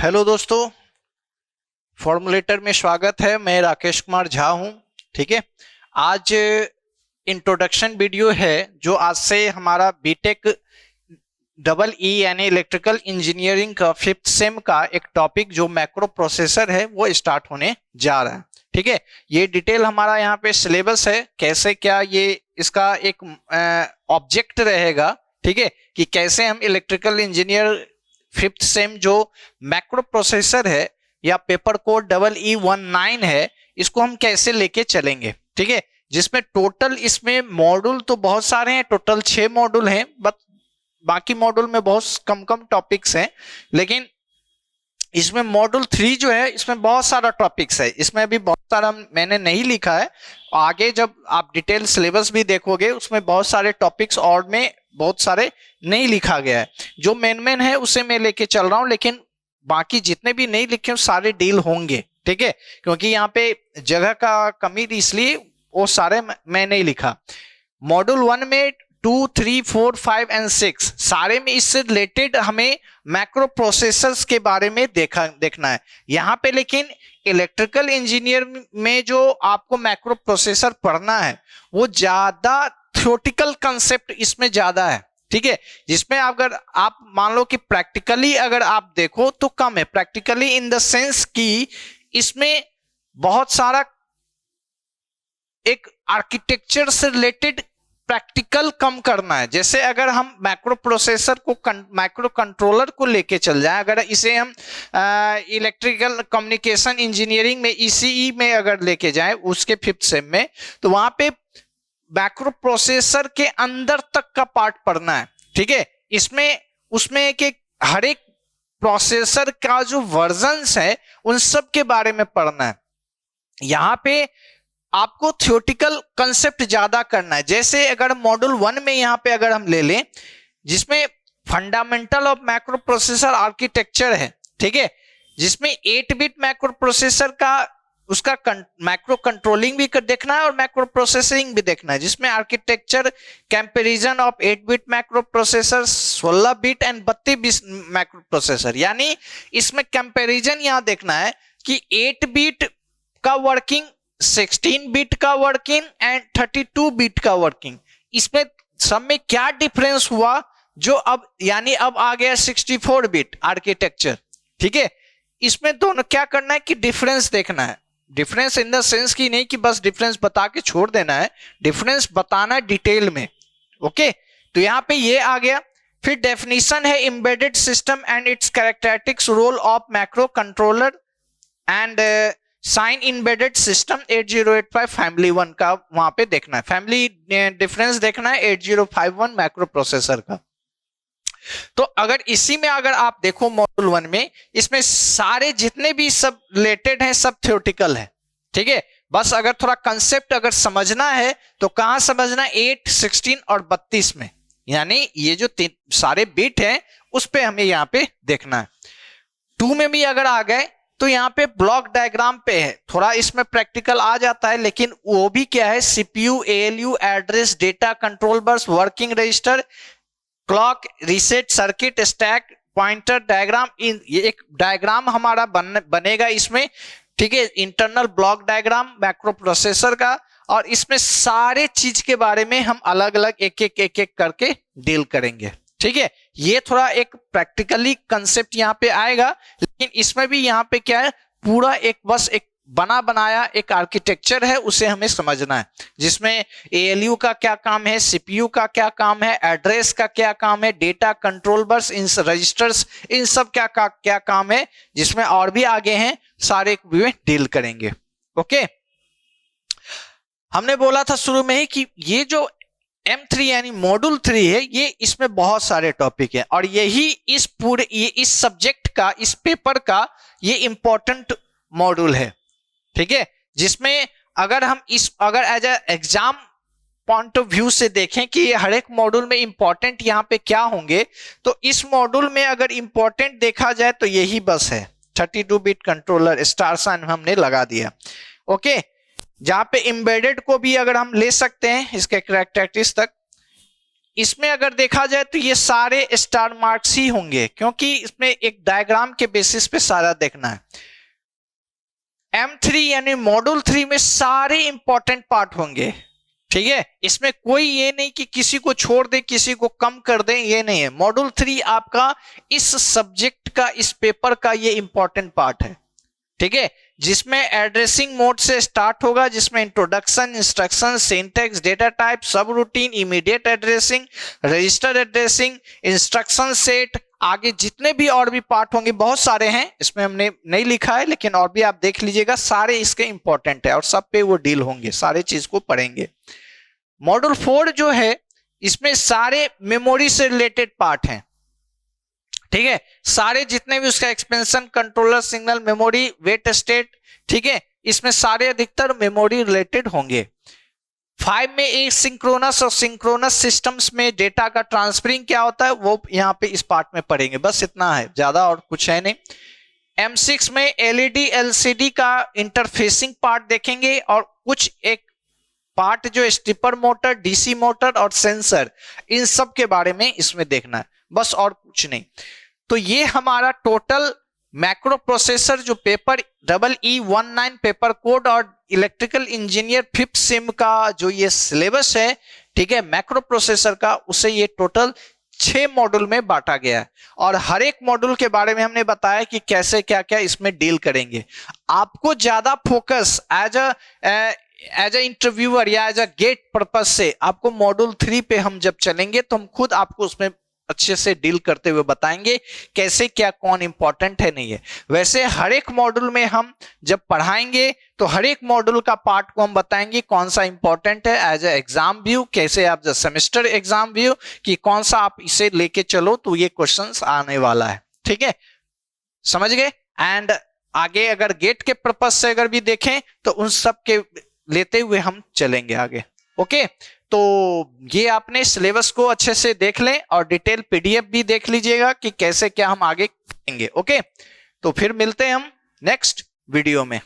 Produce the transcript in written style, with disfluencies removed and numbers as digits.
Hello दोस्तों, फॉर्मूलेटर में स्वागत है। मैं राकेश कुमार झा हूं। ठीक है, आज इंट्रोडक्शन वीडियो है जो आज से हमारा बीटेक डबल ई यानी इलेक्ट्रिकल इंजीनियरिंग का 5th सेम का एक टॉपिक जो मैक्रो प्रोसेसर है वो स्टार्ट होने जा रहा है। ठीक है, ये डिटेल हमारा यहाँ पे सिलेबस है, कैसे क्या ये इसका एक ऑब्जेक्ट रहेगा। ठीक है, कि कैसे हम इलेक्ट्रिकल इंजीनियर 5th सेम जो मैक्रो प्रोसेसर है या पेपर कोड डबल E19 है, इसको हम कैसे लेके चलेंगे। ठीक है, जिसमें टोटल इसमें मॉड्यूल तो बहुत सारे हैं, टोटल 6 मॉड्यूल हैं, बट बाकी मॉड्यूल में बहुत कम कम टॉपिक्स हैं। लेकिन इसमें मॉड्यूल 3 जो है इसमें बहुत सारा टॉपिक्स है, इसमें भी बहुत सारा मैंने नहीं लिखा है। आगे जब आप डिटेल सिलेबस भी देखोगे उसमें बहुत सारे टॉपिक्स और में बहुत सारे नहीं लिखा गया है। जो मेन है उसे मैं लेके चल रहा हूं, लेकिन बाकी जितने भी नहीं लिखे सारे डील होंगे। ठीक है, क्योंकि यहाँ पे जगह का कमी थी इसलिए वो सारे मैं नहीं लिखा। मॉड्यूल 1 में 2, 3, 4, 5 एंड 6 सारे में इससे रिलेटेड हमें मैक्रो प्रोसेसर्स के बारे में देखना है यहाँ पे। लेकिन इलेक्ट्रिकल इंजीनियर में जो आपको मैक्रो प्रोसेसर पढ़ना है वो ज्यादा थ्योरेटिकल कंसेप्ट इसमें ज्यादा है। ठीक है, जिसमें अगर आप मान लो कि प्रैक्टिकली अगर आप देखो तो कम है। प्रैक्टिकली इन द सेंस कि इसमें बहुत सारा एक आर्किटेक्चर से रिलेटेड प्रैक्टिकल कम करना है। जैसे अगर हम मैक्रो प्रोसेसर को मैक्रो कंट्रोलर को लेके चल जाए, अगर इसे हम इलेक्ट्रिकल कम्युनिकेशन इंजीनियरिंग में ईसीई में अगर लेके जाए उसके 5th सेम में, तो वहां पे मैक्रो प्रोसेसर के अंदर तक का पार्ट पढ़ना है। ठीक है, इसमें उसमें एक हर एक प्रोसेसर का जो वर्जन्स है उन सब के बारे में पढ़ना है। यहां पे आपको थ्योरेटिकल कंसेप्ट ज्यादा करना है। जैसे अगर मॉड्यूल 1 में यहां पे अगर हम ले लें, जिसमें fundamental of macro processor architecture है। ठीक है, जिसमें 8 बिट मैक्रो प्रोसेसर का उसका मैक्रो कंट्रोलिंग भी देखना है और मैक्रो प्रोसेसिंग भी देखना है। जिसमें architecture comparison of 8 bit macro processor, 16 bit and 32 bit macro processor, यानी इसमें कंपैरिजन यहां देखना है कि 8 बिट का वर्किंग, 16 बिट का वर्किंग एंड 32 बिट का वर्किंग, इसमें सब में क्या डिफरेंस हुआ। जो अब यानी अब आ गया 64 बिट आर्किटेक्चर। ठीक है, इसमें दोनों क्या करना है कि डिफरेंस देखना है। डिफरेंस इन द सेंस की नहीं कि बस डिफरेंस बता के छोड़ देना है, डिफरेंस बताना है डिटेल में। ओके, तो यहां पे ये आ गया। फिर डेफिनेशन है embedded system and its characteristics, role of macro controller and sign embedded system 8085 family 1 का वहां पे देखना है। फैमिली डिफरेंस देखना है 8051 मैक्रो प्रोसेसर का। तो अगर इसी में अगर आप देखो मॉड्यूल 1 में, इसमें सारे जितने भी सब रिलेटेड हैं सब थ्योरेटिकल है। ठीक है, बस अगर थोड़ा कंसेप्ट अगर समझना है तो कहां समझना, 8, 16 और 32 में, यानी ये जो सारे बिट हैं उस पे हमें यहाँ पे देखना है। 2 में भी अगर आ गए तो यहाँ पे ब्लॉक डायग्राम पे है, थोड़ा इसमें प्रैक्टिकल आ जाता है, लेकिन वो भी क्या है, CPU, ALU, address, data control bus, working register, clock, reset circuit, stack pointer diagram. ये एक डायग्राम हमारा बनेगा इसमें। ठीक है, internal block diagram macro processor का, और इसमें सारे चीज के बारे में हम अलग अलग एक एक करके डील करेंगे। ठीक है, ये थोड़ा एक प्रैक्टिकली कंसेप्ट यहाँ पे आएगा, लेकिन इसमें भी यहाँ पे क्या है, पूरा एक बस एक बना बनाया एक आर्किटेक्चर है, उसे हमें समझना है। जिसमें एएलयू का क्या काम है, सीपीयू का क्या काम है, एड्रेस का क्या काम है, डेटा कंट्रोल बस, इन रजिस्टर्स, इन सब क्या काम है, जिसमें और भी आगे हैं सारे में डील करेंगे। ओके, हमने बोला था शुरू में ही कि ये जो M3 यानी मॉड्यूल 3 है, ये इसमें बहुत सारे टॉपिक है, और यही इस पूरे इस सब्जेक्ट का, इस पेपर का ये इंपॉर्टेंट मॉड्यूल है। ठीक है, जिसमें अगर हम अगर as exam point of view से देखें कि ये हर एक मॉड्यूल में इंपॉर्टेंट यहाँ पे क्या होंगे, तो इस मॉड्यूल में अगर इंपॉर्टेंट देखा जाए तो यही बस है, 32 बिट कंट्रोलर, स्टार साइन हमने लगा दिया। ओके, जहां पे एम्बेडेड को भी अगर हम ले सकते हैं इसके कैरेक्टरिस्टिक्स तक, इसमें अगर देखा जाए तो ये सारे स्टार मार्क्स ही होंगे, क्योंकि इसमें एक डायग्राम के बेसिस पे सारा देखना है। M3 यानी मॉड्यूल 3 में सारे इंपॉर्टेंट पार्ट होंगे, ठीक है। इसमें कोई ये नहीं कि किसी को छोड़ दे, किसी को कम कर दे, ये नहीं है। मॉड्यूल 3 आपका इस सब्जेक्ट का, इस पेपर का ये इंपॉर्टेंट पार्ट है, ठीक है, जिसमें एड्रेसिंग मोड से स्टार्ट होगा, जिसमें introduction, instruction, syntax, data type, subroutine, immediate addressing, register addressing, instruction set, आगे जितने भी और भी पार्ट होंगे, बहुत सारे हैं, इसमें हमने नहीं लिखा है, लेकिन और भी आप देख लीजिएगा, सारे इसके इंपॉर्टेंट है और सब पे वो डील होंगे, सारे चीज को पढ़ेंगे। मॉड्यूल 4 जो है, इसमें सारे मेमोरी से रिलेटेड पार्ट हैं, ठीक है, सारे जितने भी उसका expansion, controller, signal, memory, wait state, ठीक है, इसमें सारे अधिकतर मेमोरी रिलेटेड होंगे। 5 में एक सिंक्रोनस और सिंक्रोनस सिस्टम्स में डेटा का ट्रांसफरिंग क्या होता है, वो यहां पे इस पार्ट में पढ़ेंगे, बस इतना है, ज्यादा और कुछ है नहीं। M6 में एलईडी एलसीडी का इंटरफेसिंग पार्ट देखेंगे और कुछ एक पार्ट जो स्टिपर मोटर, डीसी मोटर और सेंसर, इन सब के बारे में इसमें देखना है, बस और कुछ नहीं। तो ये हमारा टोटल मैक्रो प्रोसेसर जो पेपर EE19 पेपर कोड और इलेक्ट्रिकल इंजीनियर 5th सेम का जो ये सिलेबस है, ठीक है, मैक्रो प्रोसेसर का, उसे ये टोटल 6 मॉड्यूल में बांटा गया है और हर एक मॉड्यूल के बारे में हमने बताया कि कैसे क्या क्या इसमें डील करेंगे। आपको ज्यादा फोकस एज अ इंटरव्यूअर या एज अ गेट पर्पज से आपको मॉड्यूल 3 पे हम जब चलेंगे तो हम खुद आपको उसमें अच्छे से डील करते हुए बताएंगे कैसे क्या कौन इंपॉर्टेंट है, नहीं है। वैसे हर एक मॉड्यूल में हम जब पढ़ाएंगे तो हर एक मॉड्यूल का पार्ट को हम बताएंगे कौन सा इंपॉर्टेंट है एज ए एग्जाम व्यू, कैसे आप जब सेमेस्टर एग्जाम व्यू कि कौन सा आप इसे लेके चलो तो ये क्वेश्चंस आने वाला है, ठीक है, समझ गए। एंड आगे अगर गेट के पर्पज से अगर भी देखें तो उन सब के लेते हुए हम चलेंगे आगे, ओके। तो ये आपने सिलेबस को अच्छे से देख लें और डिटेल PDF भी देख लीजिएगा कि कैसे क्या हम आगे करेंगे, ओके। तो फिर मिलते हैं हम नेक्स्ट वीडियो में।